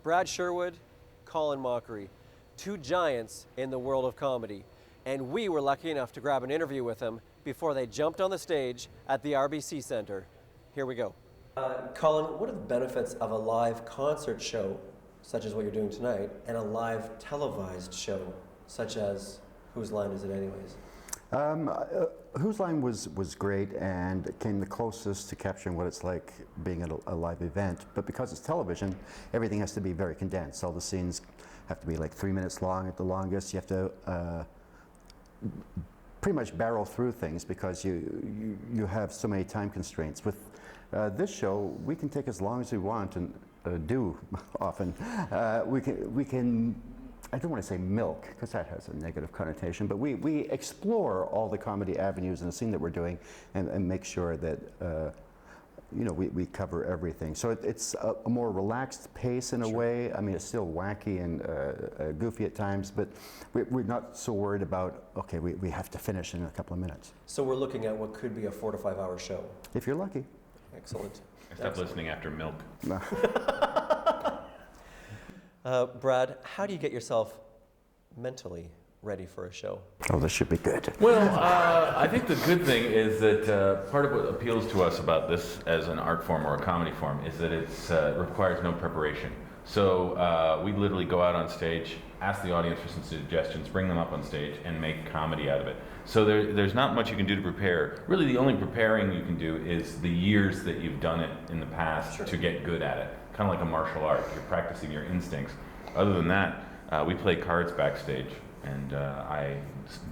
Brad Sherwood, Colin Mochrie, two giants in the world of comedy. And we were lucky enough to grab an interview with them before they jumped on the stage at the RBC Centre. Here we go. Colin, what are the benefits of a live concert show, such as what you're doing tonight, and a live televised show, such as Whose Line Is It Anyways? Whose Line was great, and it came the closest to capturing what it's like being at a live event. But because it's television, everything has to be very condensed. All the scenes have to be like 3 minutes long at the longest. You have to pretty much barrel through things because you have so many time constraints. With this show, we can take as long as we want and do often. We can. I don't want to say milk, because that has a negative connotation, but we explore all the comedy avenues in the scene that we're doing and make sure that we cover everything. So it's a more relaxed pace in a way. I mean, it's still wacky and goofy at times, but we're not so worried about, okay, we have to finish in a couple of minutes. So we're looking at what could be a 4 to 5 hour show. If you're lucky. Excellent. Stop listening after milk. Brad, how do you get yourself mentally ready for a show? Oh, this should be good. Well, I think the good thing is that part of what appeals to us about this as an art form or a comedy form is that it requires no preparation. So we literally go out on stage, ask the audience for some suggestions, bring them up on stage, and make comedy out of it. So there's not much you can do to prepare. Really, the only preparing you can do is the years that you've done it in the past to get good at it. Kind of like a martial art. You're practicing your instincts. Other than that, we play cards backstage, and I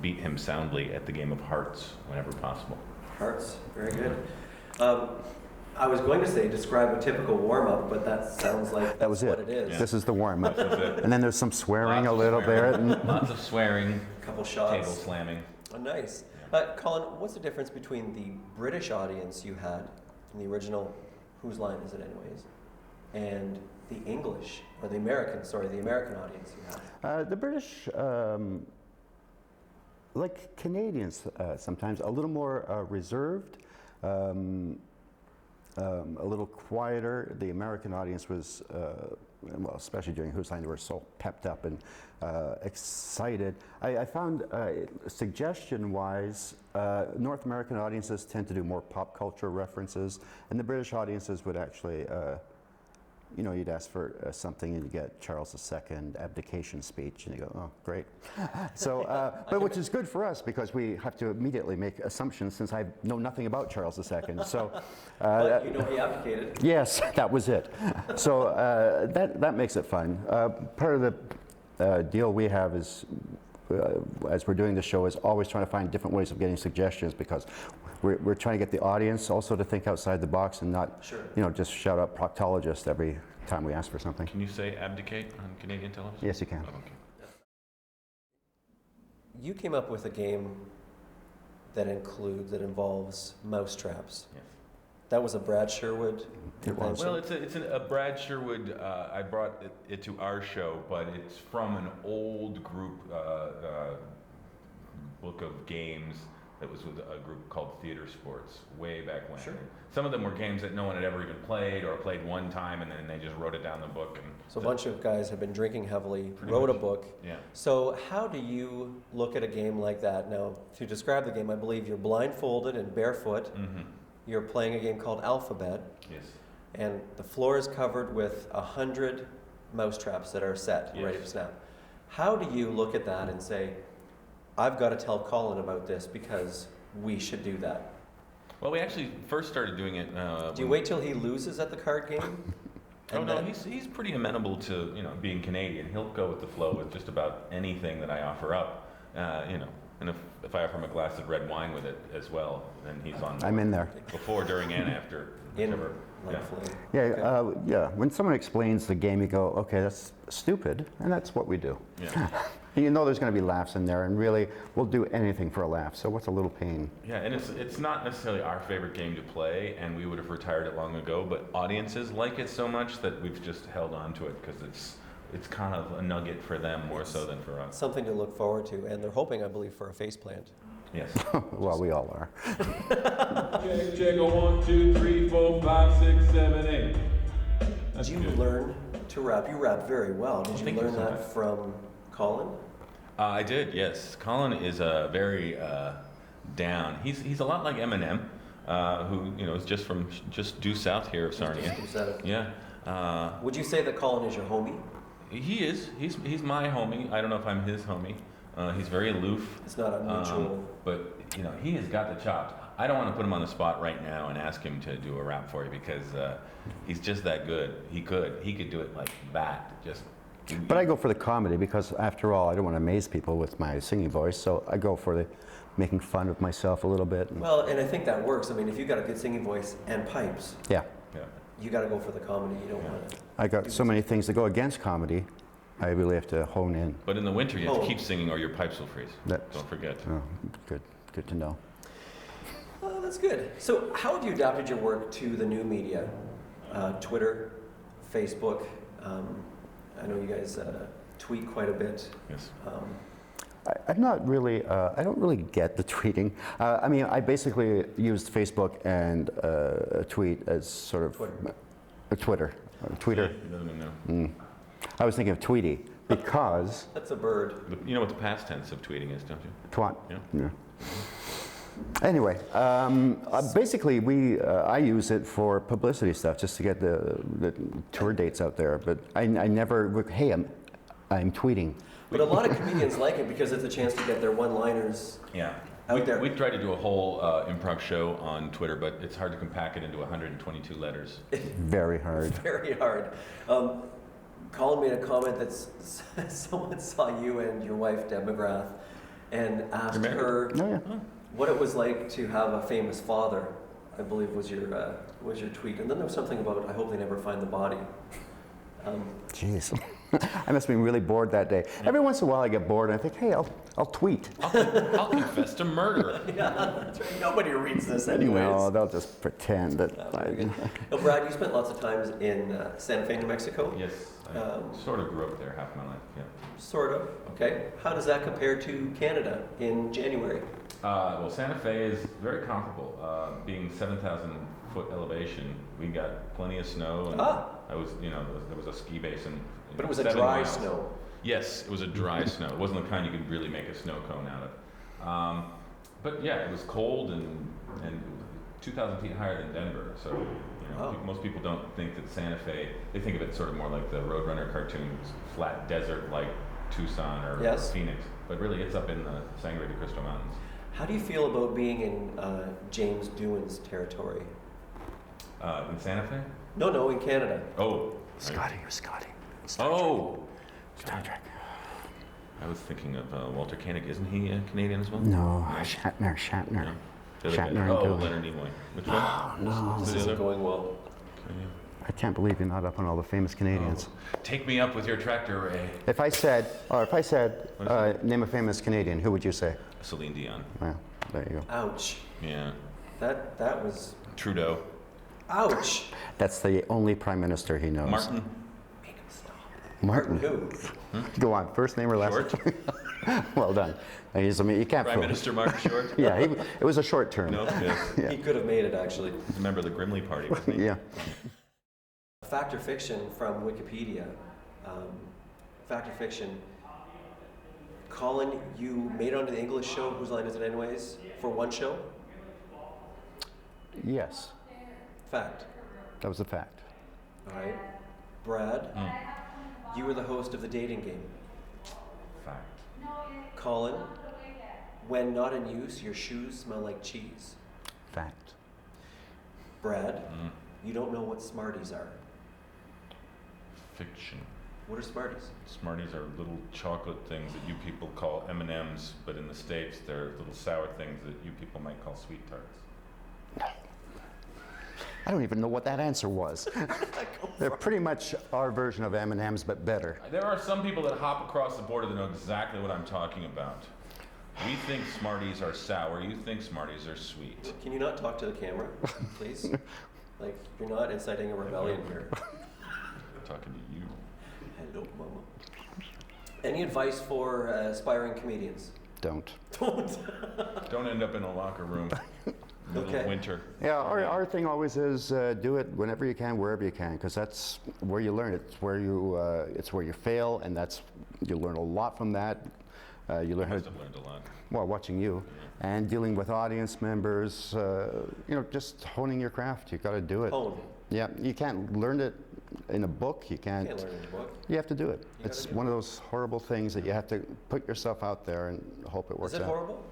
beat him soundly at the game of hearts whenever possible. Hearts, very good. I was going to say describe a typical warm-up, but that sounds like that was what it is. Yeah. This is the warm-up. And then there's some swearing Lots a little swearing. bit. Lots of swearing. A couple shots. Table slamming. Oh, nice. Colin, what's the difference between the British audience you had in the original Whose Line Is It Anyways and the English, or the American audience you had? The British, like Canadians sometimes, a little more reserved, a little quieter. The American audience was, well, especially during Whose Line, they were so pepped up and excited. I found, suggestion-wise, North American audiences tend to do more pop culture references, and the British audiences would actually you'd ask for something and you get Charles II abdication speech, and you go, oh, great. So, but which is good for us because we have to immediately make assumptions since I know nothing about Charles II. So, but you know he abdicated. Yes, that was it. So that makes it fun. Part of the deal we have is, as we're doing the show, is always trying to find different ways of getting suggestions because we're trying to get the audience also to think outside the box and not, just shout out proctologist every time we ask for something. Can you say abdicate on Canadian television? Yes, you can. Oh, okay. You came up with a game that involves mousetraps. Yes. That was a Brad Sherwood invention? Well, it's a Brad Sherwood. I brought it to our show, but it's from an old group book of games that was with a group called Theater Sports way back when. Sure. Some of them were games that no one had ever even played or played one time, and then they just wrote it down in the book. And so a bunch of guys have been drinking heavily, wrote a book. Yeah. So how do you look at a game like that? Now, to describe the game, I believe you're blindfolded and barefoot. Mm-hmm. You're playing a game called Alphabet. Yes. And the floor is covered with 100 mousetraps that are set, ready to snap. How do you look at that and say, I've got to tell Colin about this because we should do that? Well, we actually first started doing it. Do you wait till he loses at the card game? Oh no, he's pretty amenable to being Canadian. He'll go with the flow with just about anything that I offer up. And if I offer him a glass of red wine with it as well, then he's on. I'm in there. Before, during, and after. Yeah. When someone explains the game, you go, okay, that's stupid, and that's what we do. Yeah. You know there's going to be laughs in there, and really, we'll do anything for a laugh, so what's a little pain? Yeah, and it's not necessarily our favorite game to play, and we would have retired it long ago, but audiences like it so much that we've just held on to it, because it's kind of a nugget for them more so than for us. Something to look forward to, and they're hoping, I believe, for a faceplant. Yes. Well, we all are. Check, 1, 2, 3, 4, 5, 6, 7, 8. Did you learn to rap. You rap very well. Did you thank you learn so that much. from Colin? I did, yes. Colin is a very down. He's a lot like Eminem, who is just due south here of Sarnia. Yeah. Would you say that Colin is your homie? He is. He's my homie. I don't know if I'm his homie. He's very aloof. It's not a mutual. But he has got the chops. I don't want to put him on the spot right now and ask him to do a rap for you because he's just that good. He could do it like that. But I go for the comedy because, after all, I don't want to amaze people with my singing voice, so I go for the making fun of myself a little bit. Well, and I think that works. I mean, if you've got a good singing voice and pipes, Yeah. you got to go for the comedy. You don't want to. I got so many things that go against comedy, I really have to hone in. But in the winter, you have to keep singing or your pipes will freeze. Don't forget. Oh, good to know. Oh, that's good. So, how have you adapted your work to the new media? Twitter, Facebook. I know you guys tweet quite a bit. Yes. I'm not really, I don't really get the tweeting. I mean, I basically used Facebook and a tweet as sort of Twitter. Tweeter. No. I was thinking of Tweety because. That's a bird. You know what the past tense of tweeting is, don't you? Twat. Yeah. Anyway, basically, I use it for publicity stuff, just to get the tour dates out there. But I never. Hey, I'm tweeting. But a lot of comedians like it because it's a chance to get their one-liners. Yeah. Out there. We tried to do a whole improv show on Twitter, but it's hard to compact it into 122 letters. Very hard. Very hard. Colin made a comment that someone saw you and your wife, Deb McGrath, and asked her what it was like to have a famous father, I believe was your tweet. And then there was something about, I hope they never find the body. Jeez. I must have been really bored that day. Every once in a while I get bored and I think, hey, I'll tweet. I'll confess to murder. Yeah, that's right. Nobody reads this anyways. No, they'll just pretend that. Well, Brad, you spent lots of times in Santa Fe, New Mexico. Yes, I sort of grew up there half my life. Yeah. Sort of. Okay. How does that compare to Canada in January? Well, Santa Fe is very comparable. Being 7,000 foot elevation, we got plenty of snow. And I was, there was a ski basin. But it was a dry snow. Yes, it was a dry snow. It wasn't the kind you could really make a snow cone out of. But yeah, it was cold and 2,000 feet higher than Denver. So most people don't think that Santa Fe. They think of it sort of more like the Roadrunner cartoons, flat desert like Tucson or Phoenix. But really, it's up in the Sangre de Cristo Mountains. How do you feel about being in James Doohan's territory? In Santa Fe? No, in Canada. Oh. Scotty. Star Trek. I was thinking of Walter Koenig. Isn't he Canadian as well? No, Shatner. Yeah. Shatner Oh, and Leonard Nimoy. Which one? No. This isn't going well. I can't believe you're not up on all the famous Canadians. Oh. Take me up with your tractor, Ray. If I said, name a famous Canadian, who would you say? Celine Dion. Well, there you go. Ouch. Yeah. That was. Trudeau. Ouch. That's the only prime minister he knows. Martin. Make him stop. Martin. Who? Go on, first name or last Short. name? Well done. You can't Prime fool. Minister Martin Short. Yeah, it was a short term. No. Yes. Yeah. He could have made it actually. He's a member of the Grimley Party, wasn't he? Yeah. Fact or fiction from Wikipedia. Fact or fiction. Colin, you made it onto the English show, Whose Line Is It Anyways, for one show? Yes, Fact. that was a fact. All right. Brad, you were the host of The Dating Game. Fact. Colin, when not in use, your shoes smell like cheese. Fact. Brad, you don't know what Smarties are. Fiction. What are Smarties? Smarties are little chocolate things that you people call M&Ms, but in the States they're little sour things that you people might call sweet tarts. I don't even know what that answer was. They're pretty much our version of M&Ms, but better. There are some people that hop across the border that know exactly what I'm talking about. We think Smarties are sour. You think Smarties are sweet. Can you not talk to the camera, please? Like, you're not inciting a rebellion here. I'm talking to you. Hello, mama. Any advice for aspiring comedians? Don't. Don't. Don't end up in a locker room. middle of winter. Yeah, our thing always is do it whenever you can, wherever you can, because that's where you learn. It's where you fail, and you learn a lot from that. You learn I must have learned a lot. well, watching you, and dealing with audience members. Just honing your craft. You got to do it. Hone. Yeah, you can't learn it in a book. You can't. Can't learn in the book. You have to do it. You It's gotta do one of those horrible things that you have to put yourself out there and hope it works Is it out. horrible?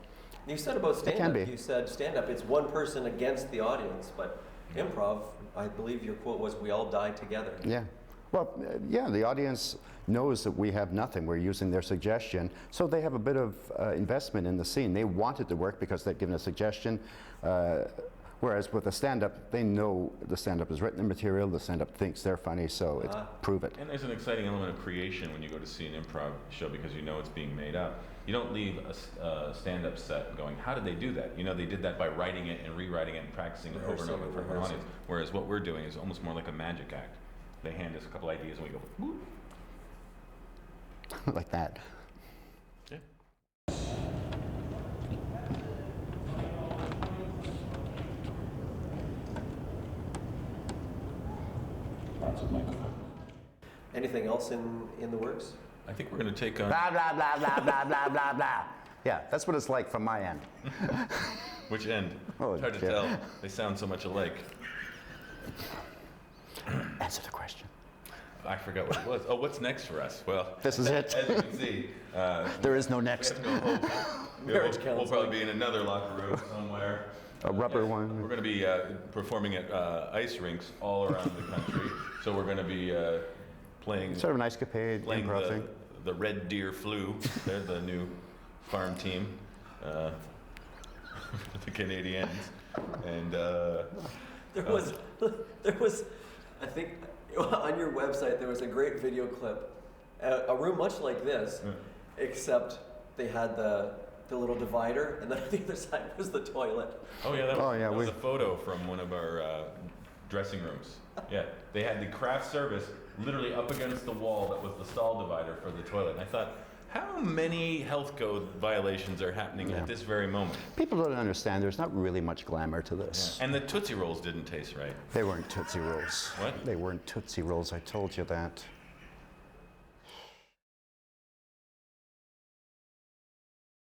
You said about can stand-up, be. you said stand-up, it's one person against the audience, but improv, I believe your quote was, we all die together. Yeah. Well, yeah, the audience knows that we have nothing. We're using their suggestion, so they have a bit of investment in the scene. They want it to work because they've given a suggestion. Whereas with a stand-up, they know the stand-up has written the material, the stand-up thinks they're funny, so it's prove it. And there's an exciting element of creation when you go to see an improv show because you know it's being made up. You don't leave a stand-up set going, how did they do that? You know, they did that by writing it and rewriting it and practicing it over and over in front of an audience. Whereas what we're doing is almost more like a magic act. They hand us a couple ideas and we go, whoop. Like that. Yeah. Lots of microphone. Anything else in the works? I think we're going to take on... Blah, blah, blah, blah, blah, blah, blah, blah. Yeah, that's what it's like from my end. Which end? Oh, it's hard to yeah. tell. They sound so much alike. Answer the question. I forgot what it was. Oh, what's next for us? Well, This is it. as you can see, There is no we next. have no hope. Marriage We'll counseling. probably be in another locker room somewhere. A rubber one. We're going to be performing at ice rinks all around the country. So we're going to be playing Sort of an escapade, improv thing. the Red Deer Flu. They're the new farm team for the Canadians. And There was, I think, on your website, there was a great video clip. A room much like this, except they had the little divider, and then on the other side was the toilet. oh yeah, that was, Oh, yeah, that was a photo from one of our dressing rooms. Yeah, they had the craft service literally up against the wall that was the stall divider for the toilet. And I thought, how many health code violations are happening at this very moment? People don't understand there's not really much glamour to this. And the Tootsie Rolls didn't taste right. They weren't Tootsie Rolls. What? They weren't Tootsie Rolls, I told you that.